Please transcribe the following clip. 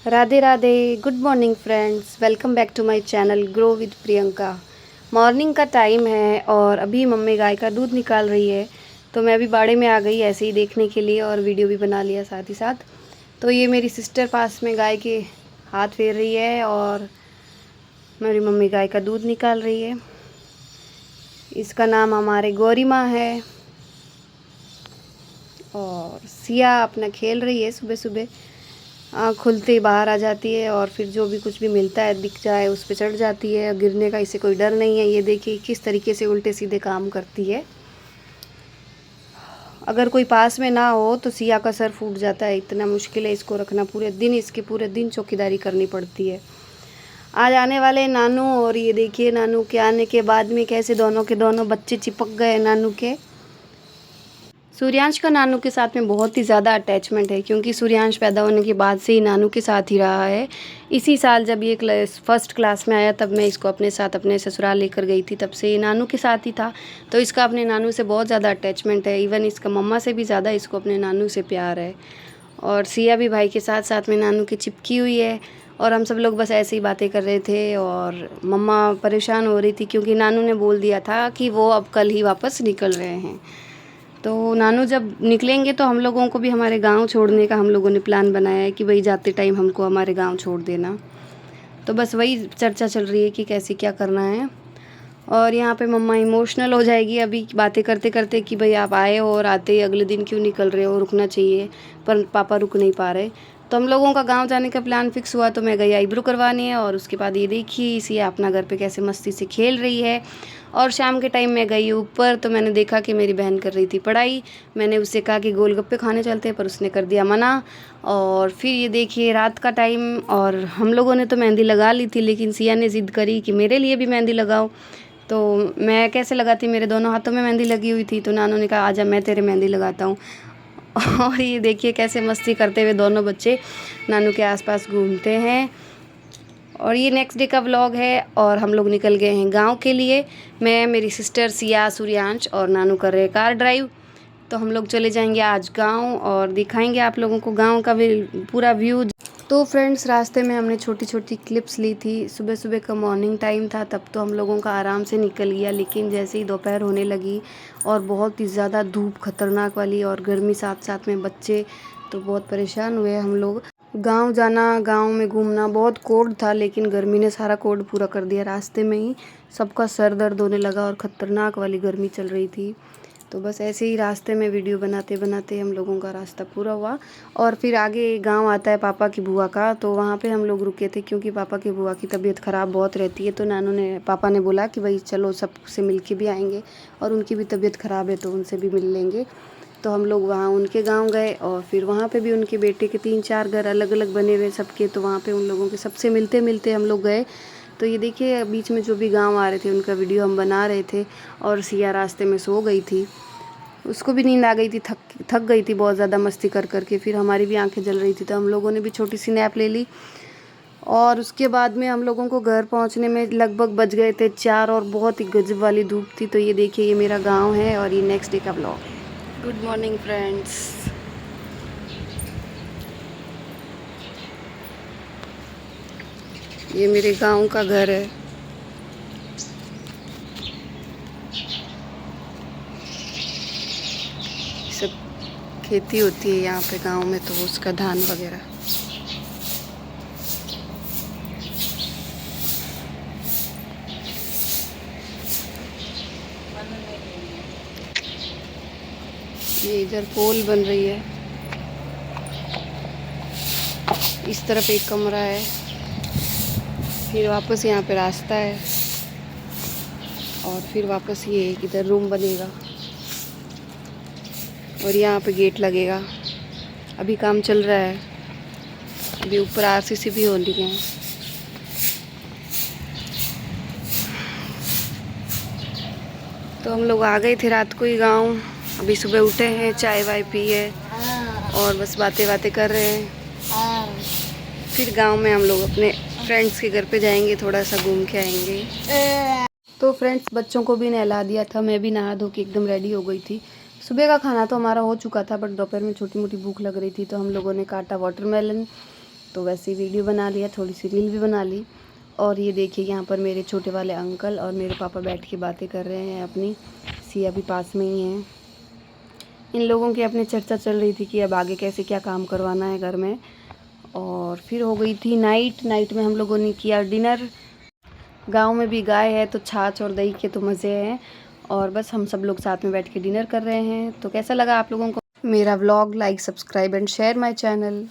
Radhe Radhe. Good morning friends, welcome back to my channel grow with Priyanka. Morning का time है और अभी मम्मी गाय का दूध निकाल रही है, तो मैं अभी बाड़े में आ गई ऐसे ही देखने के लिए और वीडियो भी बना लिया साथ ही साथ। तो ये मेरी सिस्टर पास में गाय के हाथ फेर रही है और मेरी मम्मी गाय का दूध निकाल रही है। इसका नाम हमारे गौरी माँ है और सिया अपना खेल रही है। सुबह सुबह आँख खुलते ही बाहर आ जाती है और फिर जो भी कुछ भी मिलता है दिख जाए उस पर चढ़ जाती है। गिरने का इसे कोई डर नहीं है। ये देखिए किस तरीके से उल्टे सीधे काम करती है। अगर कोई पास में ना हो तो सिया का सर फूट जाता है, इतना मुश्किल है इसको रखना। पूरे दिन चौकीदारी करनी पड़ती है। आज आने वाले नानू, और ये देखिए नानू के आने के बाद में कैसे दोनों के दोनों बच्चे चिपक गए नानू के। सूर्यांश का नानू के साथ में बहुत ही ज़्यादा अटैचमेंट है, क्योंकि सूर्यांश पैदा होने के बाद से ही नानू के साथ ही रहा है। इसी साल जब ये फर्स्ट क्लास में आया तब मैं इसको अपने साथ अपने ससुराल लेकर गई थी, तब से ये नानू के साथ ही था। तो इसका अपने नानू से बहुत ज़्यादा अटैचमेंट है। इवन इसका मम्मा से भी ज़्यादा इसको अपने नानू से प्यार है। और सिया भी भाई के साथ साथ में नानू की चिपकी हुई है। और हम सब लोग बस ऐसे ही बातें कर रहे थे और मम्मा परेशान हो रही थी, क्योंकि नानू ने बोल दिया था कि वो अब कल ही वापस निकल रहे हैं। तो नानू जब निकलेंगे तो हम लोगों को भी हमारे गांव छोड़ने का हम लोगों ने प्लान बनाया है कि भाई जाते टाइम हमको हमारे गांव छोड़ देना। तो बस वही चर्चा चल रही है कि कैसे क्या करना है। और यहाँ पे मम्मा इमोशनल हो जाएगी अभी बातें करते करते कि भाई आप आए हो और आते ही अगले दिन क्यों निकल रहे हो, रुकना चाहिए। पर पापा रुक नहीं पा रहे। तो हम लोगों का गांव जाने का प्लान फिक्स हुआ, तो मैं गई आईब्रो करवाने और उसके बाद ये देखिए इसे अपना घर पे कैसे मस्ती से खेल रही है। और शाम के टाइम मैं गई ऊपर तो मैंने देखा कि मेरी बहन कर रही थी पढ़ाई। मैंने उससे कहा कि गोलगप्पे खाने चलते हैं, पर उसने कर दिया मना। और फिर ये देखिए रात का टाइम और हम लोगों ने तो मेहंदी लगा ली थी, लेकिन सिया ने ज़िद करी कि मेरे लिए भी मेहंदी लगाओ। तो मैं कैसे लगाती, मेरे दोनों हाथों में मेहंदी लगी हुई थी। तो नानू ने कहा आजा मैं तेरे मेहंदी लगाता हूँ। और ये देखिए कैसे मस्ती करते हुए दोनों बच्चे नानू के आसपास घूमते हैं। और ये नेक्स्ट डे का व्लॉग है और हम लोग निकल गए हैं गांव के लिए। मैं, मेरी सिस्टर सिया, सूर्यांश और नानू कर रहे कार ड्राइव। तो हम लोग चले जाएंगे आज गांव और दिखाएंगे आप लोगों को गांव का भी पूरा व्यू। तो फ्रेंड्स रास्ते में हमने छोटी छोटी क्लिप्स ली थी। सुबह सुबह का मॉर्निंग टाइम था, तब तो हम लोगों का आराम से निकल गया। लेकिन जैसे ही दोपहर होने लगी और बहुत ही ज़्यादा धूप खतरनाक वाली और गर्मी साथ साथ में बच्चे, तो बहुत परेशान हुए हम लोग। गांव जाना, गांव में घूमना बहुत कोड था, लेकिन गर्मी ने सारा कोड पूरा कर दिया। रास्ते में ही सबका सर दर्द होने लगा और ख़तरनाक वाली गर्मी चल रही थी। तो बस ऐसे ही रास्ते में वीडियो बनाते बनाते हम लोगों का रास्ता पूरा हुआ। और फिर आगे गांव आता है पापा की बुआ का, तो वहाँ पे हम लोग रुके थे, क्योंकि पापा की बुआ की तबीयत ख़राब बहुत रहती है। तो पापा ने बोला कि भाई चलो सबसे मिल के भी आएंगे, और उनकी भी तबीयत ख़राब है तो उनसे भी मिल लेंगे। तो हम लोग वहाँ उनके गांव गए और फिर वहाँ पे भी उनके बेटे के 3-4 घर अलग अलग बने हुए सबके। तो वहाँ पे उन लोगों के सबसे मिलते मिलते हम लोग गए। तो ये देखिए बीच में जो भी गांव आ रहे थे उनका वीडियो हम बना रहे थे। और सिया रास्ते में सो गई थी, उसको भी नींद आ गई थी, थक गई थी बहुत ज़्यादा मस्ती कर करके। फिर हमारी भी आंखें जल रही थी, तो हम लोगों ने भी छोटी सी नैप ले ली। और उसके बाद में हम लोगों को घर पहुंचने में लगभग बज गए थे 4 और बहुत ही गजब वाली धूप थी। तो ये देखिए ये मेरा गांव है और ये नेक्स्ट डे का ब्लॉग है। Good morning friends. ये मेरे गांव का घर है। सब खेती होती है यहाँ पे गांव में, तो उसका धान वगैरह। ये इधर पोल बन रही है, इस तरफ एक कमरा है, फिर वापस यहाँ पे रास्ता है और फिर वापस ये इधर रूम बनेगा और यहाँ पे गेट लगेगा। अभी काम चल रहा है, अभी ऊपर आरसीसी भी हो रही है। तो हम लोग आ गए थे रात को ही गांव। अभी सुबह उठे हैं, चाय वाय पी है और बस बातें बातें कर रहे हैं। फिर गांव में हम लोग अपने फ्रेंड्स के घर पे जाएंगे, थोड़ा सा घूम के आएंगे। तो फ्रेंड्स बच्चों को भी नहला दिया था, मैं भी नहा धो के एकदम रेडी हो गई थी। सुबह का खाना तो हमारा हो चुका था, बट दोपहर में छोटी मोटी भूख लग रही थी, तो हम लोगों ने काटा वाटरमेलन तो वैसे ही वीडियो बना लिया, थोड़ी सी रील भी बना ली। और ये देखिए यहाँ पर मेरे छोटे वाले अंकल और मेरे पापा बैठ के बातें कर रहे हैं अपनी। सिया भी पास में ही है। इन लोगों की अपनी चर्चा चल रही थी कि अब आगे कैसे क्या काम करवाना है घर में। और फिर हो गई थी नाइट में हम लोगों ने किया डिनर। गांव में भी गाय है तो छाछ और दही के तो मज़े हैं। और बस हम सब लोग साथ में बैठ के डिनर कर रहे हैं। तो कैसा लगा आप लोगों को मेरा vlog? Like, subscribe and share my channel.